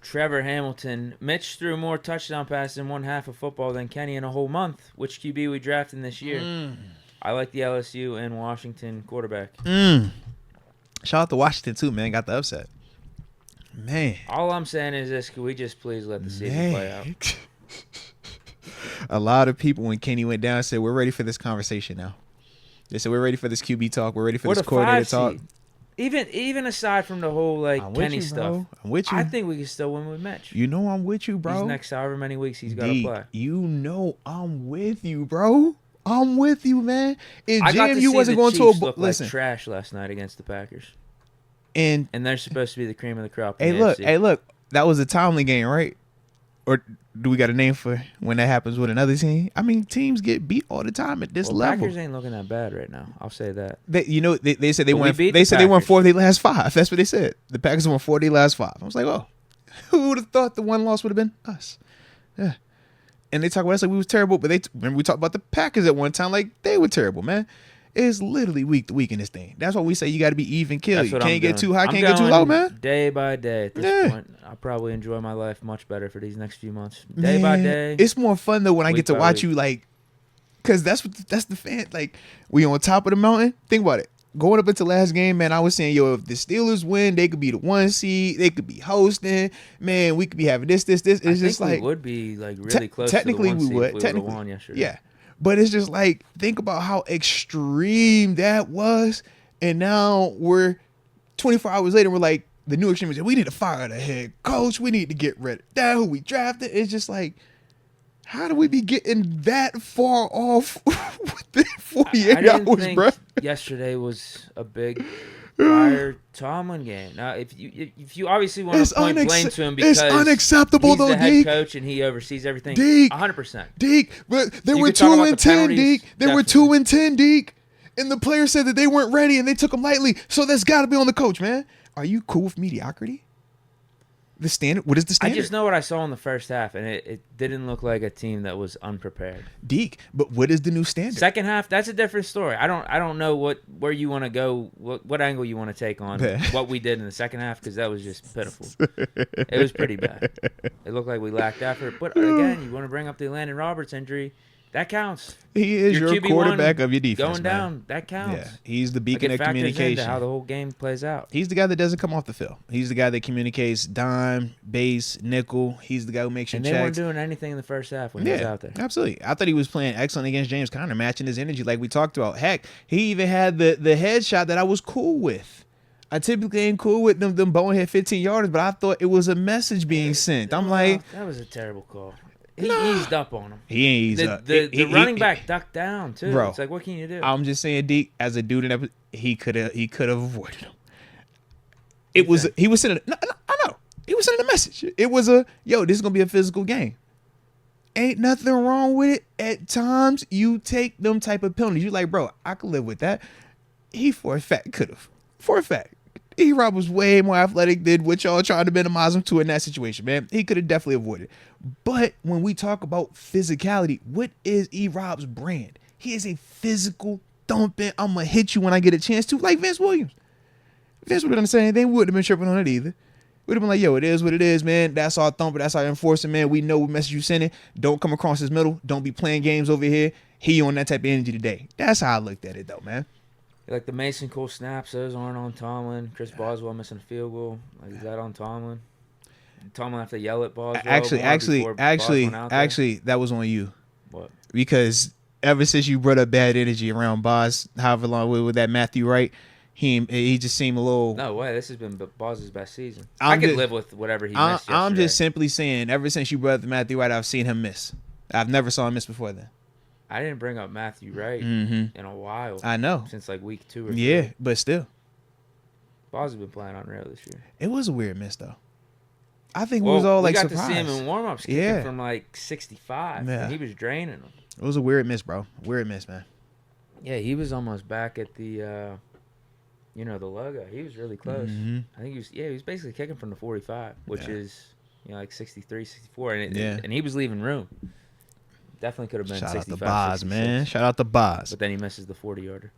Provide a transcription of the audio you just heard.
Trevor Hamilton. Mitch threw more touchdown passes in one half of football than Kenny in a whole month. Which QB we drafting this year? I like the LSU and Washington quarterback. Shout out to Washington, too, man. Got the upset. Man. All I'm saying is this. Could we just please let the season play out? A lot of people, when Kenny went down, said, we're ready for this conversation now. They said, we're ready for this QB talk. We're ready for this coordinator talk. Even aside from the whole Kenny stuff, I'm with you. I think we can still win with Mitch. You know I'm with you, bro. These next however many weeks he's got to play. You know I'm with you, bro. I'm with you, man. If JMU wasn't going to look like trash last night against the Packers, and they're supposed to be the cream of the crop. Hey, look, that was a timely game, right? Or do we got a name for when that happens with another team? I mean, teams get beat all the time at this level. Packers ain't looking that bad right now. I'll say that. They said they won. They said they won 4 of their last 5. That's what they said. The Packers won 4 of their last 5. I was like, oh, who would have thought the one loss would have been us? Yeah. And they talk about us like we was terrible, but remember we talked about the Packers at one time like they were terrible, man. It's literally week to week in this thing. That's why we say you got to be even kill. You can't get too high, can't get too low, man. Day by day at this point. I'll probably enjoy my life much better for these next few months. Day by day. It's more fun though when I get to watch you because that's the fan. Like we on top of the mountain. Think about it. Going up into last game, man, I was saying, yo, if the Steelers win, they could be the 1 seed. They could be hosting. Man, we could be having this. It's just like we would be really close. Technically, to the 1 we would. seed if Technically, we won yesterday. Yeah. But it's just like, think about how extreme that was. And now we're 24 hours later, we're like, the new extreme is, we need to fire the head coach. We need to get rid of that who we drafted. It's just like, how do we be getting that far off within 48 hours, bro? Yesterday was a big fire Tomlin game. Now, if you obviously want to point blame to him because it's unacceptable, he's though, the head Deke. coach and he oversees everything, Deke, 100%. Deke, but they were 2-10, Deke. They were 2-10, Deke. And the player said that they weren't ready and they took them lightly. So that's got to be on the coach, man. Are you cool with mediocrity? The standard? What is the standard? I just know what I saw in the first half, and it didn't look like a team that was unprepared. Deke, but what is the new standard? Second half, that's a different story. I don't know where you want to go, what angle you want to take on what we did in the second half, because that was just pitiful. It was pretty bad. It looked like we lacked effort. But again, you want to bring up the Landon Roberts injury. That counts. He is your quarterback of your defense, going down, that counts. Yeah, he's the beacon of communication. Into how the whole game plays out. He's the guy that doesn't come off the field. He's the guy that communicates dime, base, nickel. He's the guy who makes your checks. And they weren't doing anything in the first half when he was out there. Absolutely. I thought he was playing excellent against James Conner, matching his energy like we talked about. Heck, he even had the headshot that I was cool with. I typically ain't cool with them bonehead 15-yarders, but I thought it was a message being sent. I'm like, that was a terrible call. He eased up on him. He ain't eased up. The running back ducked down too. Bro, it's like, what can you do? I'm just saying, Deke, as a dude in that, he could have avoided him. He was sending. No, I know. He was sending a message. It was this is gonna be a physical game. Ain't nothing wrong with it. At times, you take them type of penalties. You're like, bro, I could live with that. He for a fact could have. For a fact. E-Rob was way more athletic than what y'all trying to minimize him to in that situation, man. He could have definitely avoided it. But when we talk about physicality, what is E-Rob's brand? He is a physical thumping, I'm going to hit you when I get a chance to, like Vince Williams. Vince would have said anything. We wouldn't have been tripping on it either. We'd have been like, yo, it is what it is, man. That's our thumper. That's our enforcer, man. We know what message you sending. Don't come across his middle. Don't be playing games over here. He on that type of energy today. That's how I looked at it, though, man. Like the Mason Cole snaps, those aren't on Tomlin. Chris Boswell missing a field goal. Like, is that on Tomlin? Tomlin have to yell at Boswell. Actually, that was on you. What? Because ever since you brought up bad energy around Boz, however long with that Matthew Wright, he just seemed a little. No way. This has been Boz's best season. I could live with whatever he missed yesterday. I'm just simply saying, ever since you brought up Matthew Wright, I've seen him miss. I've never saw him miss before then. I didn't bring up Matthew Wright in a while. I know. Since like week 2 or 3. Yeah, but still. Boz has been playing unreal this year. It was a weird miss, though. I think we was all like surprised. We got to see him in warm-ups kicking from like 65. Yeah. And he was draining them. It was a weird miss, bro. Weird miss, man. Yeah, he was almost back at the, the logo. He was really close. Mm-hmm. I think he was basically kicking from the 45, which is, like 63, 64. And he was leaving room. Definitely could have been 65. Shout out to Boz, man. Shout out to Boz. But then he misses the 40-yarder.